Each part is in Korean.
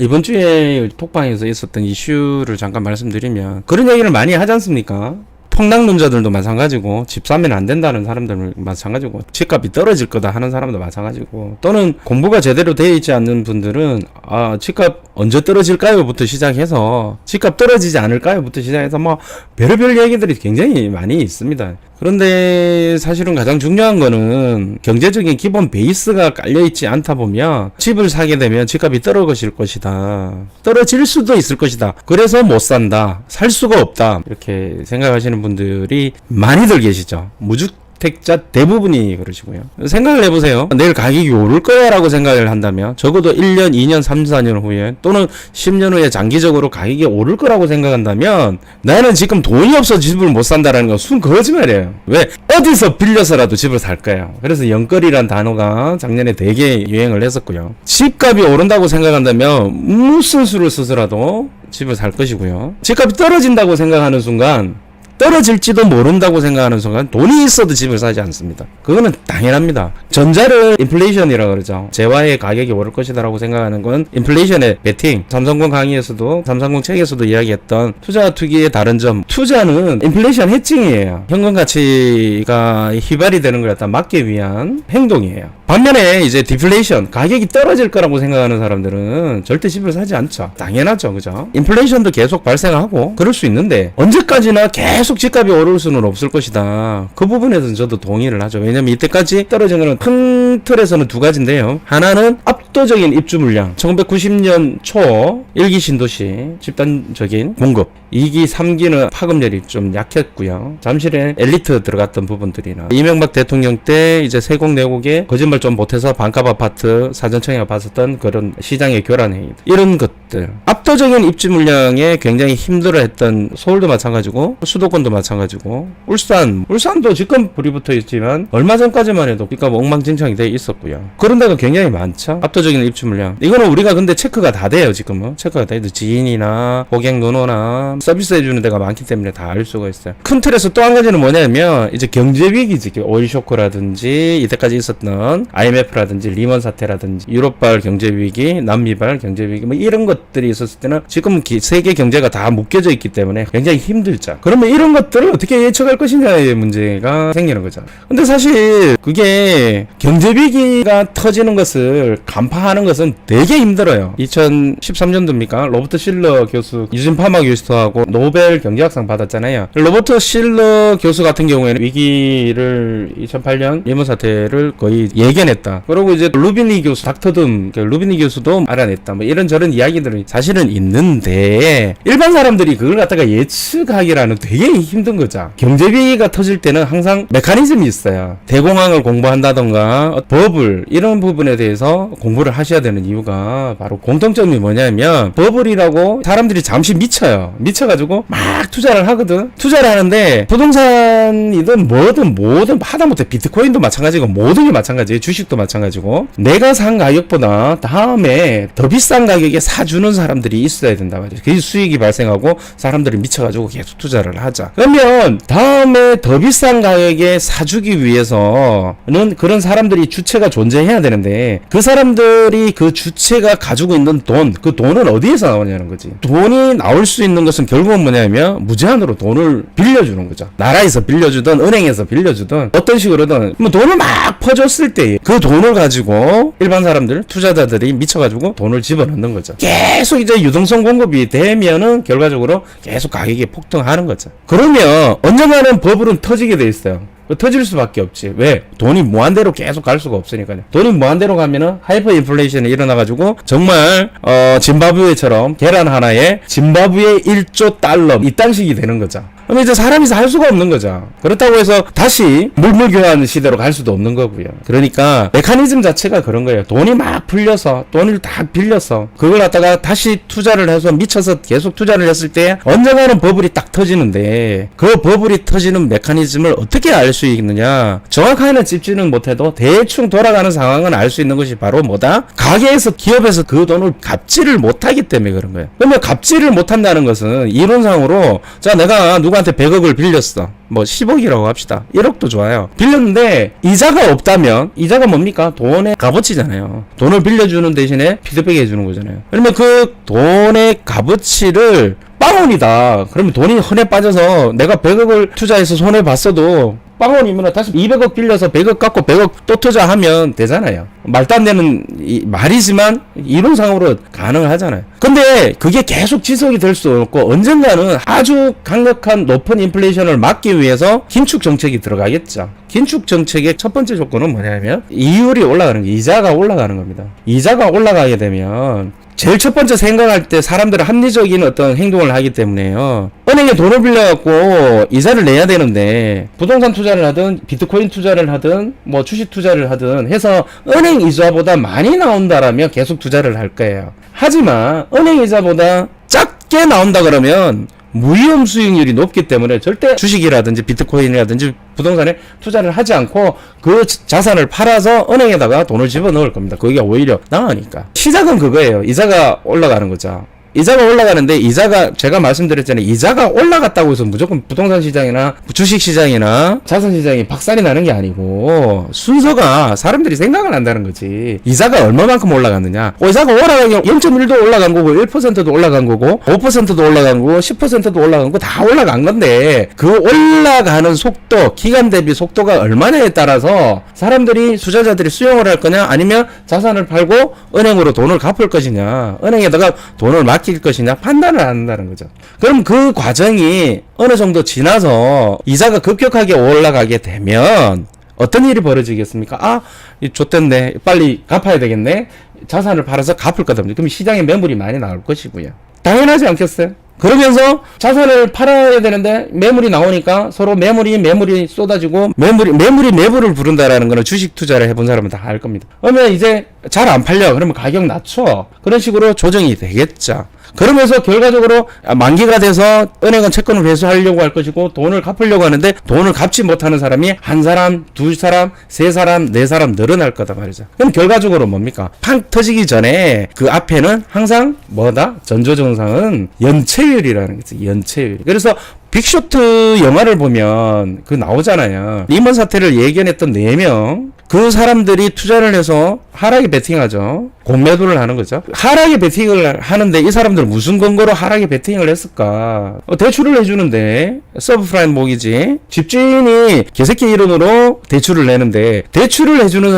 이번 주에 톡방에서 있었던 이슈를 잠깐 말씀드리면 그런 얘기를 많이 하지 않습니까? 평당론자들도 마찬가지고 집 사면 안 된다는 사람들 마찬가지고 집값이 떨어질 거다 하는 사람도 마찬가지고 또는 공부가 제대로 되어 있지 않는 분들은 집값 언제 떨어질까요? 부터 시작해서 집값 떨어지지 않을까요? 부터 시작해서 뭐 별의별 얘기들이 굉장히 많이 있습니다. 그런데 사실은 가장 중요한 거는 경제적인 기본 베이스가 깔려있지 않다 보면 집을 사게 되면 집값이 떨어질 것이다. 떨어질 수도 있을 것이다. 그래서 못 산다. 살 수가 없다. 이렇게 생각하시는 분들이 많이들 계시죠. 무주택자 대부분이 그러시고요. 생각을 해보세요. 내일 가격이 오를 거야 라고 생각을 한다면 적어도 1년, 2년, 3, 4년 후에 또는 10년 후에 장기적으로 가격이 오를 거라고 생각한다면 나는 지금 돈이 없어 집을 못 산다라는 건 순 거짓말이에요. 왜? 어디서 빌려서라도 집을 살 거예요. 그래서 영끌이란 단어가 작년에 되게 유행을 했었고요. 집값이 오른다고 생각한다면 무슨 수를 써서라도 집을 살 것이고요. 집값이 떨어진다고 생각하는 순간 떨어질지도 모른다고 생각하는 순간 돈이 있어도 집을 사지 않습니다. 그거는 당연합니다. 전자를 인플레이션이라고 그러죠. 재화의 가격이 오를 것이다 라고 생각하는 건 인플레이션의 베팅. 삼성공 강의에서도 삼성공 책에서도 이야기했던 투자와 투기의 다른 점. 투자는 인플레이션 해칭이에요. 현금 가치가 휘발이 되는 걸 갖다 막기 위한 행동이에요. 반면에 이제 디플레이션, 가격이 떨어질 거라고 생각하는 사람들은 절대 집을 사지 않죠. 당연하죠. 그죠? 인플레이션도 계속 발생하고 그럴 수 있는데 언제까지나 계속 집값이 오를 수는 없을 것이다. 그 부분에서는 저도 동의를 하죠. 왜냐면 이때까지 떨어진 거는 큰 틀에서는 두 가지인데요. 하나는 압도적인 입주 물량. 1990년 초 1기 신도시 집단적인 공급. 2기, 3기는 파급력이 좀 약했고요. 잠실에 엘리트 들어갔던 부분들이나 이명박 대통령 때 이제 세곡 내곡에 거짓말 좀 못해서 반값 아파트 사전청약을 받았던 그런 시장의 교란 행위 이런 것들 압도적인 입주 물량에 굉장히 힘들어했던 서울도 마찬가지고 수도권도 마찬가지고 울산도 지금 불이 붙어 있지만 얼마 전까지만 해도 집값 엉망진창이 돼 있었고요. 그런 데가 굉장히 많죠. 압도적인 입주 물량. 이거는 우리가 근데 체크가 다 돼요. 지금은 체크가 다 돼요. 지인이나 고객 누노나 서비스 해주는 데가 많기 때문에 다 알 수가 있어요. 큰 틀에서 또 한 가지는 뭐냐면 이제 경제 위기지. 오일 쇼크라든지 이때까지 있었던 IMF라든지 리먼 사태라든지 유럽발 경제 위기, 남미발 경제 위기 뭐 이런 것들이 있었을 때는 지금 세계 경제가 다 묶여져 있기 때문에 굉장히 힘들죠. 그러면 이런 것들을 어떻게 예측할 것이냐의 문제가 생기는 거죠. 근데 사실 그게 경제 위기가 터지는 것을 간파하는 것은 되게 힘들어요. 2013년도입니까? 로버트 실러 교수, 유진 파마 교수하고 노벨 경제학상 받았잖아요. 로버트 실러 교수 같은 경우에는 위기를 2008년 리먼 사태를 거의 예견했다. 그리고 이제 루비니 교수, 닥터듬 루비니 교수도 알아냈다. 뭐 이런저런 이야기들이 사실은 있는데 일반 사람들이 그걸 갖다가 예측하기라는 되게 힘든 거죠. 경제 위기가 터질 때는 항상 메커니즘이 있어요. 대공황을 공부한다던가 버블 이런 부분에 대해서 공부를 하셔야 되는 이유가 바로 공통점이 뭐냐면 버블이라고 사람들이 잠시 미쳐가지고 막 투자를 하거든. 투자를 하는데 부동산이든 뭐든 하다못해 비트코인도 마찬가지고 모든 게 마찬가지예요. 주식도 마찬가지고 내가 산 가격보다 다음에 더 비싼 가격에 사주는 사람들이 있어야 된다 말이에요. 그게 수익이 발생하고 사람들이 미쳐가지고 계속 투자를 하자. 그러면 다음에 더 비싼 가격에 사주기 위해서는 그런 사람들이 주체가 존재해야 되는데 그 사람들이 그 주체가 가지고 있는 돈, 그 돈은 어디에서 나오냐는 거지. 돈이 나올 수 있는 것은 결국은 뭐냐면 무제한으로 돈을 빌려주는 거죠. 나라에서 빌려주든 은행에서 빌려주든 어떤 식으로든 뭐 돈을 막 퍼줬을 때 그 돈을 가지고 일반 사람들, 투자자들이 미쳐가지고 돈을 집어넣는 거죠. 계속 이제 유동성 공급이 되면은 결과적으로 계속 가격이 폭등하는 거죠. 그러면 언젠가는 버블은 터지게 돼 있어요. 터질 수밖에 없지. 왜? 돈이 무한대로 계속 갈 수가 없으니까요. 돈이 무한대로 가면은 하이퍼 인플레이션이 일어나가지고 정말 짐바브웨처럼 계란 하나에 짐바브웨 1조 달러 이딴식이 되는 거죠. 그럼 이제 사람이 살 수가 없는 거죠. 그렇다고 해서 다시 물물교환 시대로 갈 수도 없는 거고요. 그러니까 메커니즘 자체가 그런 거예요. 돈이 막 풀려서 돈을 다 빌려서 그걸 갖다가 다시 투자를 해서 미쳐서 계속 투자를 했을 때 언젠가는 버블이 딱 터지는데 그 버블이 터지는 메커니즘을 어떻게 알 수 있느냐. 정확하게는 찝지는 못해도 대충 돌아가는 상황은 알 수 있는 것이 바로 뭐다? 가게에서 기업에서 그 돈을 갚지를 못하기 때문에 그런 거예요. 그러면 갚지를 못한다는 것은 이론상으로 자 내가 누가 누구한테 100억을 빌렸어. 뭐 10억이라고 합시다. 1억도 좋아요. 빌렸는데 이자가 없다면 이자가 뭡니까? 돈의 값어치잖아요. 돈을 빌려주는 대신에 피드백 해주는 거잖아요. 그러면 그 돈의 값어치를 빵원이다. 그러면 돈이 흔해 빠져서 내가 100억을 투자해서 손해봤어도 빵원이면 다시 200억 빌려서 100억 갚고 100억 또 투자하면 되잖아요. 말도 안 되는 말이지만 이론상으로 가능하잖아요. 근데 그게 계속 지속이 될 수 없고 언젠가는 아주 강력한 높은 인플레이션을 막기 위해서 긴축 정책이 들어가겠죠. 긴축 정책의 첫 번째 조건은 뭐냐면 이율이 올라가는 거, 이자가 올라가는 겁니다. 이자가 올라가게 되면 제일 첫 번째 생각할 때 사람들은 합리적인 어떤 행동을 하기 때문에요. 은행에 돈을 빌려갖고 이자를 내야 되는데 부동산 투자를 하든 비트코인 투자를 하든 뭐 주식 투자를 하든 해서 은행 이자보다 많이 나온다라면 계속 투자를 할 거예요. 하지만 은행 이자보다 작게 나온다 그러면 무위험 수익률이 높기 때문에 절대 주식이라든지 비트코인이라든지 부동산에 투자를 하지 않고 그 자산을 팔아서 은행에다가 돈을 집어넣을 겁니다. 그게 오히려 나으니까. 시작은 그거예요. 이자가 올라가는 거죠. 이자가 올라가는데 이자가 제가 말씀드렸잖아요. 이자가 올라갔다고 해서 무조건 부동산 시장이나 주식 시장이나 자산 시장이 박살이 나는 게 아니고 순서가 사람들이 생각을 한다는 거지. 이자가 얼마만큼 올라갔느냐. 이자가 올라가면 0.1도 올라간 거고 1%도 올라간 거고 5%도 올라간 거고 10%도 올라간 거고 다 올라간 건데 그 올라가는 속도, 기간 대비 속도가 얼마냐에 따라서 사람들이 투자자들이 수용을 할 거냐 아니면 자산을 팔고 은행으로 돈을 갚을 것이냐 은행에다가 돈을 맡길 것이냐 판단을 한다는 거죠. 그럼 그 과정이 어느 정도 지나서 이자가 급격하게 올라가게 되면 어떤 일이 벌어지겠습니까? 아, 좋댔네. 빨리 갚아야 되겠네. 자산을 팔아서 갚을 거다. 그럼 시장에 매물이 많이 나올 것이고요. 당연하지 않겠어요? 그러면서 자산을 팔아야 되는데 매물이 나오니까 서로 매물이 쏟아지고 매물을 부른다라는 거는 주식 투자를 해본 사람은 다 알 겁니다. 그러면 이제 잘 안 팔려. 그러면 가격 낮춰. 그런 식으로 조정이 되겠죠. 그러면서 결과적으로 만기가 돼서 은행은 채권을 회수하려고 할 것이고 돈을 갚으려고 하는데 돈을 갚지 못하는 사람이 한 사람, 두 사람, 세 사람, 네 사람 늘어날 거다 말이죠. 그럼 결과적으로 뭡니까? 팡 터지기 전에 그 앞에는 항상 뭐다? 전조증상은 연체율이라는 거지. 연체율. 그래서 빅쇼트 영화를 보면 그 나오잖아요. 리먼 사태를 예견했던 4명. 그 사람들이 투자를 해서 하락에 베팅하죠. 공매도를 하는 거죠. 하락에 베팅을 하는데 이 사람들은 무슨 근거로 하락에 베팅을 했을까? 대출을 해주는데 서브프라임 모기지. 집주인이 개새끼 이론으로 대출을 내는데 대출을 해주는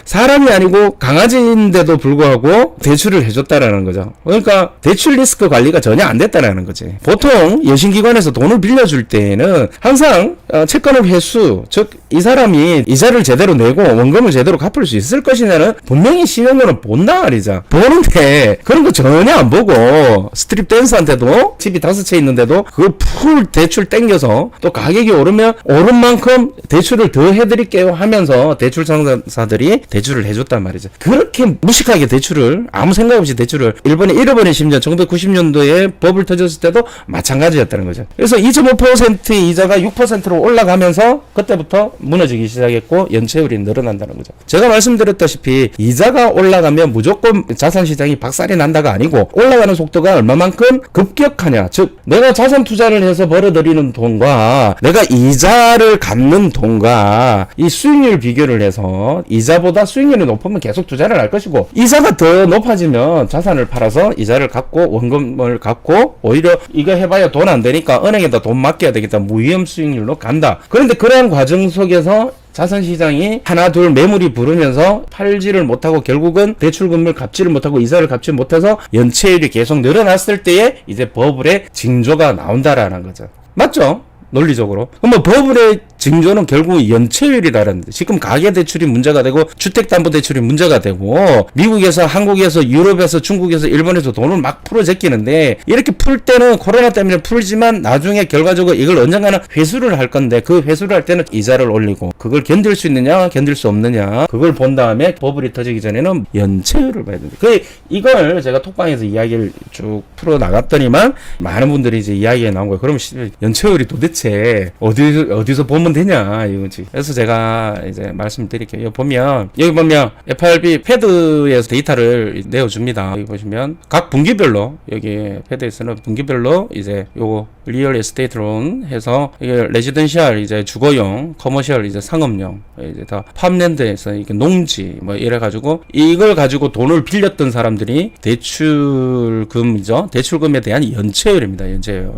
사람이 아니고 강아지인데도 불구하고 대출을 해줬다라는 거죠. 그러니까 대출 리스크 관리가 전혀 안 됐다라는 거지. 보통 여신기관에서 돈을 빌려줄 때에는 항상 채권을 회수, 즉 이 사람이 이자를 제대로 내고 원금을 제대로 갚을 수 있을 것이냐는 분명히 신용도는 본다 말이죠. 보는데 그런 거 전혀 안 보고 스트립 댄스한테도 집이 5채 있는데도 그 풀 대출 땡겨서 또 가격이 오르면 오른 만큼 대출을 더 해드릴게요 하면서 대출 상사들이 대출을 해줬단 말이죠. 그렇게 무식하게 대출을 아무 생각 없이 대출을 일본에 잃어버린 심지어 1990년도에 버블 터졌을 때도 마찬가지였다는 거죠. 그래서 2.5% 이자가 6%로 올라가면서 그때부터 무너지기 시작했고 연체율이 늘어난다는 거죠. 제가 말씀드렸다시피 이자가 올라가면 무조건 자산시장이 박살이 난다가 아니고 올라가는 속도가 얼마만큼 급격하냐. 즉 내가 자산 투자를 해서 벌어들이는 돈과 내가 이자를 갚는 돈과 이 수익률 비교를 해서 이자보다 수익률이 높으면 계속 투자를 할 것이고 이자가 더 높아지면 자산을 팔아서 이자를 갚고 원금을 갚고 오히려 이거 해봐야 돈 안 되니까 은행에다 돈 맡겨야 되겠다. 무위험 수익률로 간다. 그런데 그러한 과정 속에서 자산시장이 하나 둘 매물이 부르면서 팔지를 못하고 결국은 대출금을 갚지를 못하고 이자를 갚지 못해서 연체율이 계속 늘어났을 때에 이제 버블의 징조가 나온다라는 거죠. 맞죠? 논리적으로. 그럼 버블의 징조는 결국 연체율이라는 데 지금 가계대출이 문제가 되고 주택담보대출이 문제가 되고 미국에서 한국에서 유럽에서 중국에서 일본에서 돈을 막 풀어 제끼는데 이렇게 풀 때는 코로나 때문에 풀지만 나중에 결과적으로 이걸 언젠가는 회수를 할 건데 그 회수를 할 때는 이자를 올리고 그걸 견딜 수 있느냐 견딜 수 없느냐 그걸 본 다음에 버블이 터지기 전에는 연체율을 봐야 됩니다. 이걸 제가 톡방에서 이야기를 쭉 풀어 나갔더니만 많은 분들이 이제 이야기가 나온 거예요. 그럼 연체율이 도대체 도대체 어디서 보면 되냐 이거지. 그래서 제가 이제 말씀드릴게요. 여기 보면 FRB 패드에서 데이터를 내어줍니다. 여기 보시면 각 분기별로 여기 패드에서는 분기별로 이제 요거 리얼 에스테이트 론 해서 이게 레지던셜 이제 주거용, 커머셜 이제 상업용 이제 다 팜랜드에서 이게 농지 뭐 이래 가지고 이걸 가지고 돈을 빌렸던 사람들이 대출금이죠. 대출금에 대한 연체율입니다. 연체율.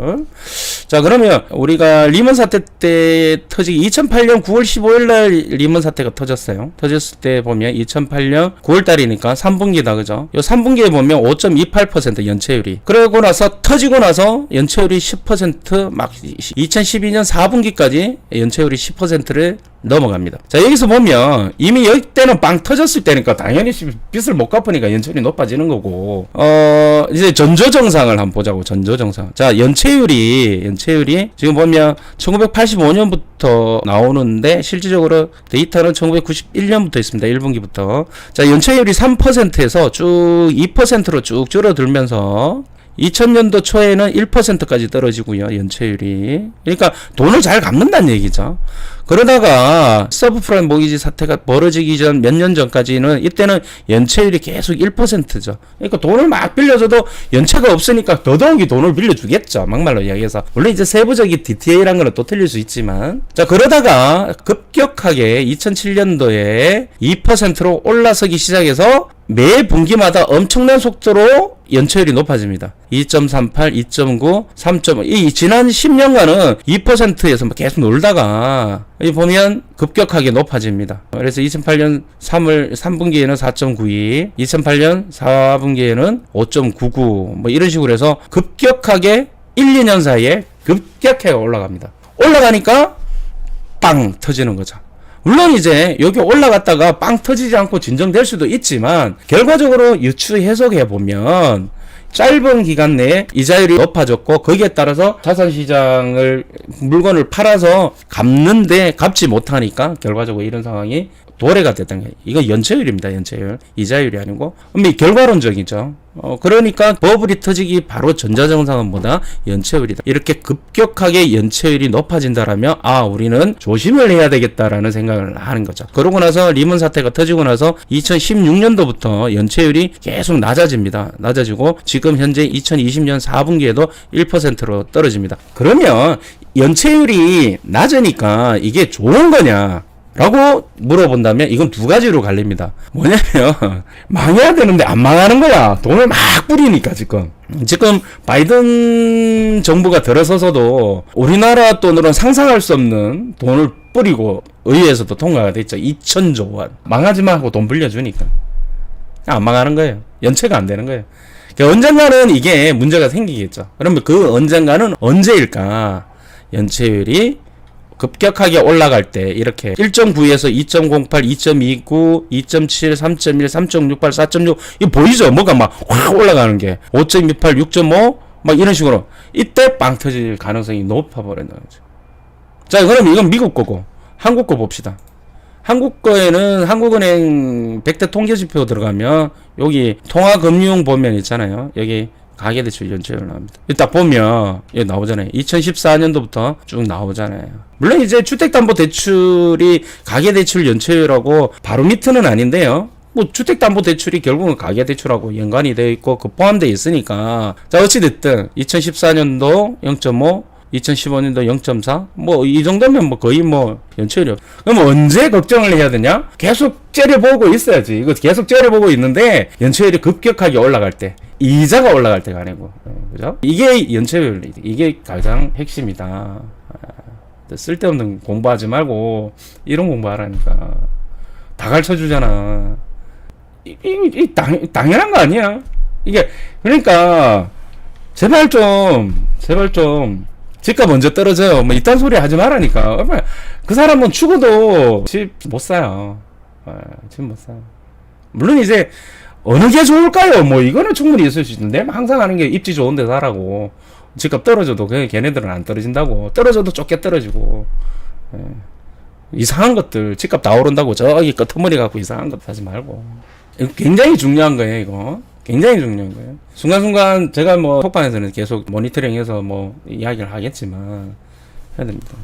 자, 그러면 우리가 리먼 사태 때 터지기 2008년 9월 15일 날 리먼 사태가 터졌어요. 터졌을 때 보면 2008년 9월 달이니까 3분기다. 그죠? 요 3분기에 보면 5.28% 연체율이. 그러고 나서 터지고 나서 연체율이 10% 2012년 4분기까지 연체율이 10%를 넘어갑니다. 자, 여기서 보면 이미 여기 때는 빵 터졌을 때니까 당연히 빚을 못 갚으니까 연체율이 높아지는 거고, 이제 전조정상을 한번 보자고. 전조정상. 자, 연체율이 지금 보면 1985년부터 나오는데 실질적으로 데이터는 1991년부터 있습니다. 1분기부터. 자, 연체율이 3%에서 쭉 2%로 쭉 줄어들면서 2000년도 초에는 1%까지 떨어지고요. 연체율이. 그러니까 돈을 잘 갚는다는 얘기죠. 그러다가 서브프라임 모기지 사태가 벌어지기 전 몇 년 전까지는 이때는 연체율이 계속 1%죠. 그러니까 돈을 막 빌려줘도 연체가 없으니까 더더욱이 돈을 빌려주겠죠. 막말로 이야기해서. 물론 이제 세부적인 디테일한 거는 또 틀릴 수 있지만. 자, 그러다가 급격하게 2007년도에 2%로 올라서기 시작해서 매 분기마다 엄청난 속도로 연체율이 높아집니다. 2.38, 2.9, 3.5. 이 지난 10년간은 2%에서 계속 놀다가 여기 보면 급격하게 높아집니다. 그래서 2008년 3분기에는 4.92, 2008년 4분기에는 5.99, 뭐 이런 식으로 해서 급격하게 1, 2년 사이에 급격하게 올라갑니다. 올라가니까 빵 터지는 거죠. 물론 이제 여기 올라갔다가 빵 터지지 않고 진정될 수도 있지만 결과적으로 유추 해석해 보면 짧은 기간 내에 이자율이 높아졌고 거기에 따라서 자산시장을 물건을 팔아서 갚는데 갚지 못하니까 결과적으로 이런 상황이 도래가 됐던 거예요. 이거 연체율입니다. 연체율. 이자율이 아니고. 결과론적이죠. 그러니까 버블이 터지기 바로 전자정상은보다 연체율이다. 이렇게 급격하게 연체율이 높아진다라면 우리는 조심을 해야 되겠다라는 생각을 하는 거죠. 그러고 나서 리먼 사태가 터지고 나서 2016년도부터 연체율이 계속 낮아집니다. 낮아지고 지금 현재 2020년 4분기에도 1%로 떨어집니다. 그러면 연체율이 낮으니까 이게 좋은 거냐? 라고 물어본다면 이건 두 가지로 갈립니다. 뭐냐면 망해야 되는데 안 망하는 거야. 돈을 막 뿌리니까 지금 바이든 정부가 들어서서도 우리나라 돈으로는 상상할 수 없는 돈을 뿌리고 의회에서도 통과가 됐죠. 2,000조 원. 망하지 말고 돈 빌려주니까 안 망하는 거예요. 연체가 안 되는 거예요. 그러니까 언젠가는 이게 문제가 생기겠죠. 그러면 그 언젠가는 언제일까? 연체율이 급격하게 올라갈 때 이렇게 1.9에서 2.08, 2.29, 2.7, 3.1, 3.68, 4.6 이거 보이죠? 뭐가 막 확 올라가는 게 5.28, 6.5 막 이런 식으로 이때 빵 터질 가능성이 높아버린다는 거죠. 자, 그럼 이건 미국 거고 한국 거 봅시다. 한국 거에는 한국은행 100대 통계지표 들어가면 여기 통화금융 보면 있잖아요. 여기 가계대출 연체율 나옵니다. 딱 보면 여기 나오잖아요. 2014년도부터 쭉 나오잖아요. 물론 이제 주택담보대출이 가계대출 연체율하고 바로 밑에는 아닌데요. 뭐 주택담보대출이 결국은 가계대출하고 연관이 되어 있고 그 포함되어 있으니까 자 어찌됐든 2014년도 0.5 2015년도 0.4 뭐 이 정도면 뭐 거의 뭐 연체율이 없. 그럼 언제 걱정을 해야 되냐? 계속 째려보고 있어야지. 이거 계속 째려보고 있는데 연체율이 급격하게 올라갈 때 이자가 올라갈 때가 아니고 그죠? 이게 연체율 이게 가장 핵심이다. 쓸데없는 공부하지 말고 이런 공부하라니까. 다 가르쳐주잖아. 당연한 거 아니야? 이게 그러니까 제발 좀 집값 먼저 떨어져요. 뭐 이딴 소리 하지 말라니까. 그 사람은 죽어도 집 못 사요. 집 못 사요. 물론 이제 어느 게 좋을까요? 뭐 이거는 충분히 있을 수 있는데 항상 하는 게 입지 좋은 데 사라고. 집값 떨어져도 그냥 걔네들은 안 떨어진다고. 떨어져도 좁게 떨어지고. 이상한 것들 집값 다 오른다고 저기 끄트머리 갖고 이상한 것 하지 말고. 이거 굉장히 중요한 거예요. 이거. 굉장히 중요한 거예요. 순간순간 제가 뭐 톡방에서는 계속 모니터링해서 뭐 이야기를 하겠지만 해야 됩니다.